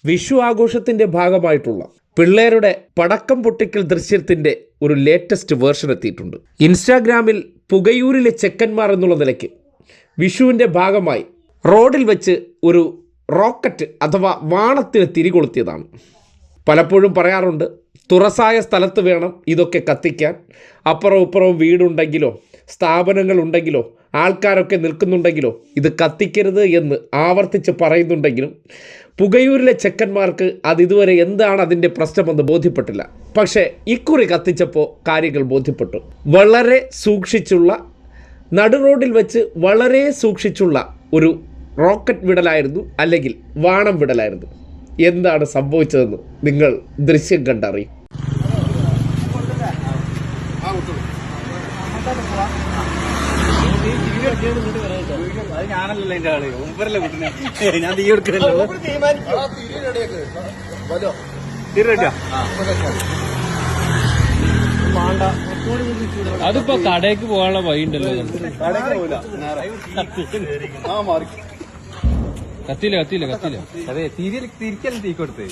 വിഷു ആഘോഷത്തിന്റെ ഭാഗമായിട്ടുള്ള പിള്ളേരുടെ പടക്കം പൊട്ടിക്കൽ ദൃശ്യത്തിന്റെ ഒരു ലേറ്റസ്റ്റ് വേർഷൻ എത്തിയിട്ടുണ്ട്. ഇൻസ്റ്റാഗ്രാമിൽ പുകയൂരിലെ ചെക്കന്മാർ എന്നുള്ള നിലയ്ക്ക് വിഷുവിൻ്റെ ഭാഗമായി റോഡിൽ വെച്ച് ഒരു റോക്കറ്റ് അഥവാ വാണത്തിന് തിരികൊളുത്തിയതാണ്. പലപ്പോഴും പറയാറുണ്ട്, തുറസായ സ്ഥലത്ത് വേണം ഇതൊക്കെ കത്തിക്കാൻ. അപ്പുറവും ഇപ്പുറവും വീടുണ്ടെങ്കിലോ സ്ഥാപനങ്ങളുണ്ടെങ്കിലോ ആൾക്കാരൊക്കെ നിൽക്കുന്നുണ്ടെങ്കിലോ ഇത് കത്തിക്കരുത് എന്ന് ആവർത്തിച്ച് പറയുന്നുണ്ടെങ്കിലും പുകയൂരിലെ ചെക്കന്മാർക്ക് അതിതുവരെ എന്താണ് അതിൻ്റെ പ്രശ്നമെന്ന് ബോധ്യപ്പെട്ടില്ല. പക്ഷേ ഇക്കുറി കത്തിച്ചപ്പോൾ കാര്യങ്ങൾ ബോധ്യപ്പെട്ടു. വളരെ സൂക്ഷിച്ചുള്ള നടുറോഡിൽ വെച്ച് വളരെ സൂക്ഷിച്ചുള്ള ഒരു റോക്കറ്റ് വിടലായിരുന്നു, അല്ലെങ്കിൽ വാണം വിടലായിരുന്നു. എന്താണ് സംഭവിച്ചതെന്ന് നിങ്ങൾ ദൃശ്യം കണ്ടറിയും. ഞാനല്ലല്ലോ എന്റെ ആള്, മുമ്പരല്ലേ കുട്ടിനെ ഞാൻ തീ എടുക്കണല്ലോ. അതിപ്പോ കടയ്ക്ക് പോകാനുള്ള വഴി ഉണ്ടല്ലോ. കത്തിയില്ല അതെ, തിരിക്കല്ലേ തീ കൊടുത്ത്.